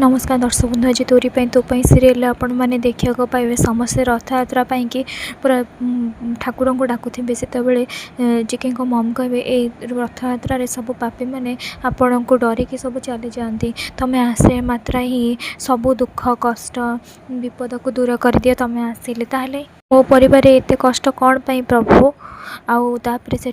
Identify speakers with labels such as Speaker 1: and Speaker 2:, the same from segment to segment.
Speaker 1: नमस्कार दर्शक बंधु आज तोरी तो सीरियल आपण मैंने देखा पाइबे समस्ते रथयात्रा कि पूरा ठाकुर को डाकुवे से चिकी मम कहे ये रथयात्रा सब पापी मैंने आपण को डरिकी सब चली जाती तुम्हें आसे मात्रा ही सब दुख कष्ट विपद को दूर कर दिए तुम्हें आसिले ताहले मो परिवार एत कष्ट कौन पाई प्रभु आउे से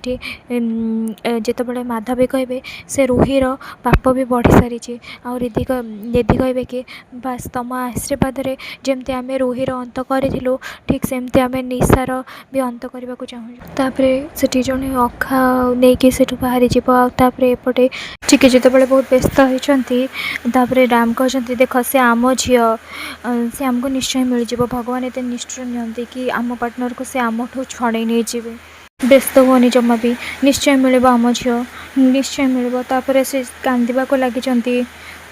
Speaker 1: जिते माधवी कहे से रुहीर पाप भी बढ़ी सारी आदि कहे कि बास तुम आशीर्वाद जमती आम रुहीर अंत करूँ ठीक सेमती आम निशार भी अंत करने को चाहूँ से जड़े अखा नहीं कि बाहरी जीवपर एपटे चिकी जिते बहुत व्यस्त होती राम कहते देख से आम झी से आमको निश्चय मिल जाव भगवान एत निश्चय नियंती कि आम पार्टनर को से आम ठू छड़े नहीं जाए व्यस्त हुआ जमा भी निश्चय मिल आम झी निश्चय मिलता से कांदा को लगी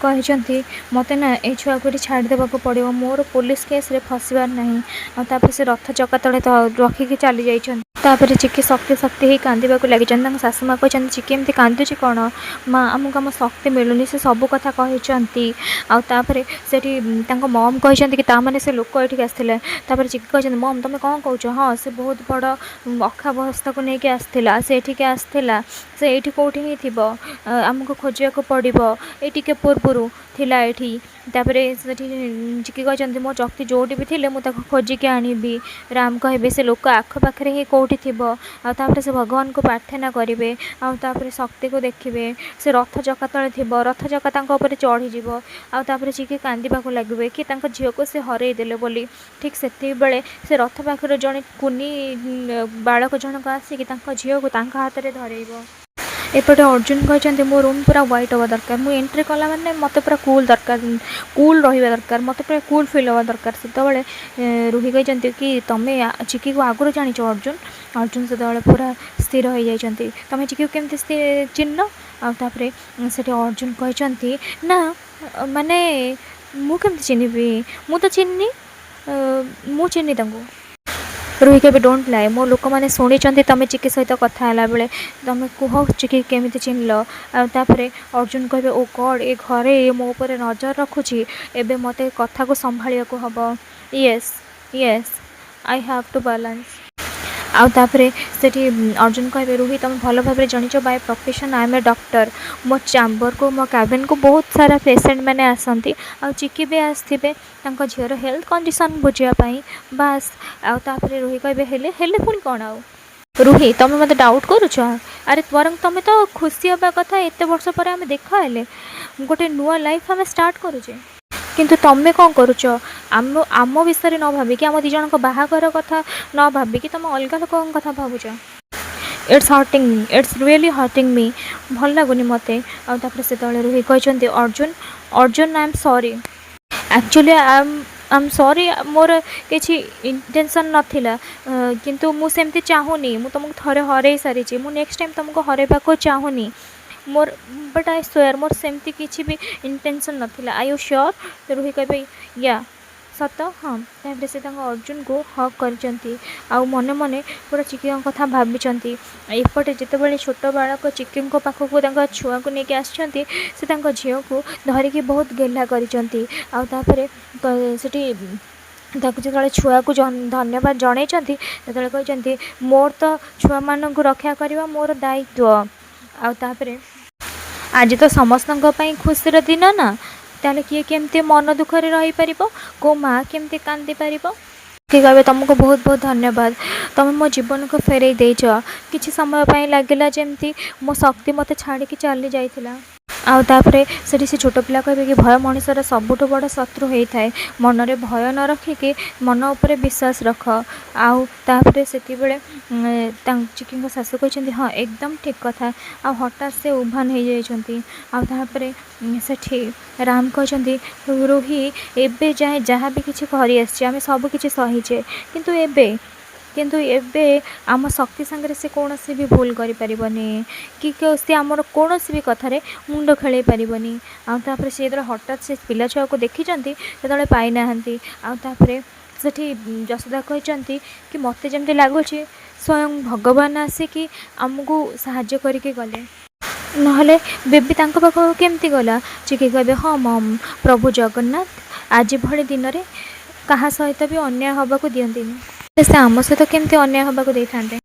Speaker 1: कहते मत ना ये छुआ को छाड़देवा पड़ो मोर पुलिस केस रे फसबार ना से रथ चका तले रखिकी चली जापर चिकी शक्ति शक्ति ही कांदा को लगी सासू माँ कहते चिकी एमती कांदुची कौन माँ आमको आम शक्ति मिलूनी से सब कथा कहते से मम कहते कि मैंने से लोक ये आसते चिकी कहते मम तुम कौन कौच हाँ से बहुत बड़ अखावस्था को लेकिन आसला से आसला से ये कौटी ही थी आमको खोजा पड़ो ये पूर्व थिला एठी चिकी कहते मो शक्ति जोटी भी थी मुझे खोजिकी आनबी राम कहे से लोक आखपाखे ही कौटी थी से भगवान को प्रार्थना करेंगे आउे शक्ति को देखिए से रथ चका तले थी रथ चका चढ़ीज आउे चिकी कांदा लगे कि झील को से हरईदे बोली ठीक से बेले से रथ पाखे जड़े कुनी बालक जनक आसिक झील को हाथ में धरब एपटे अर्जुन कहते मो रूम पूरा व्हाइट हवा दरकार मु एंट्री कला मैंने मत पूरा कूल दरकार कूल रहा दरकार मत पूरा कूल फिल हवा दरकार से रूही कहते कि तुम्हें चिकी को आगुरी जान अर्जुन अर्जुन से पूरा स्थिर हो जाती तुम्हें चिकी को केमती चिन्ह आउे से अर्जुन कहते ना माने मुझे चिन्हबी मु तो चिन्हनी मु चिन्हनी रूही के डोंट लाई मो लोक मैंने शुणी तुम चिकी सहित कथा बेले तुम कह चिकी केमी चिन्हल आउे अर्जुन कहे ओ गॉड ए घरे मो पर नजर रखुची एबे मते कथा को संभालिया को हबो yes yes I have to balance आउे से अर्जुन कहे रूही तुम भल भाव जाच by profession I am a doctor मो चैम्बर को मो कैबिन को बहुत सारा पेसेंट मैंने आसती आ चिकी भी आसते झीर हेल्थ कंडीशन बुझापी बास आउे रूही कहे हेले पुणी कौन आउ रूही तुम मत डाउट करुच अरे वरंग तुम तो खुशी हवा कथा एत वर्ष पर आम देखाले गोटे नुआ लाइफ आम स्टार्ट करुचे किंतु तुम्हें कौन करुच आम आम विषय न भाविक आम दिजन बाहागर कथा न भाविक तुम अलग लोक कथा भावुच it's hurting me it's really hurting me भल लगुनि मत से रूही कहते Arjun Arjun I am sorry actually I am sorry मोर किसी इंटेंशन नाला किंतु मुझे चाहूनी मु तुमको थरे हरई सारी मु नेक्स्ट टाइम तुमको हरैबा को चाहूनी मोर बट आई स्वेयर मोर सेमती किसी भी इंटेंशन नाला आई यू श्योर रूही कहे या सत हाँ तापर से अर्जुन को हक कर मने मने पूरा चिकी कथा भावी एपटे जिते छोट बालक चिकी पाखक छुआ को लेकिन आसछंती से झील को धरिकी बहुत गेला कर जो छुआ को धन्यवाद जन कहते मोर तो छुआ मान रक्षा करवा मोर दायित्व आउे आज तो समस्त खुशी दिन ना ताले किए केमती मन दुखरे रही पारिबो को माँ केमती कांदी पारिबो कि कहे तुमको बहुत बहुत धन्यवाद तुम मो जीवन को फेरई देच किसी समय पर लगे जमती मो शक्ति मत छाड़ी चली जाइथिला आउे से छोट पिला कहे कि भय मनुष्यर सबुठ बड़ शत्रु होता है मन में भय न रखिकी मन उपर विश्वास रख आउे से चिकी शाशु कहते हाँ एकदम ठीक कथा आ हठात से उभान हो जाती आउे से राम कहते रूही एबे जाए जहाँ भी किसी कर आम सब किसी सहीचे किंतु एबे आम शक्ति सांगे से कौन भी भूल करें कि सी आमर कौन भी कथार मुंड खेल पारनी आउे से हठात से पिला छुआ को देखी जो पाई ना आउे से जशोदा कहते कि मत जमी लगुच स्वयं भगवान आसिकी आमको साहाय्य करके गले ନହେଲେ ବେବି ତାଙ୍କ ପାଖକୁ କେମିତି ଗଲା? ଚିକି କହିବେ ହଁ ମମ୍, ପ୍ରଭୁ ଜଗନ୍ନାଥ ଆଜି ଭଳି ଦିନରେ କାହା ସହିତ ବି ଅନ୍ୟାୟ ହେବାକୁ ଦିଅନ୍ତିନି। ସେ ଆମ ସହିତ କେମିତି ଅନ୍ୟାୟ ହେବାକୁ ଦେଇଥାନ୍ତେ?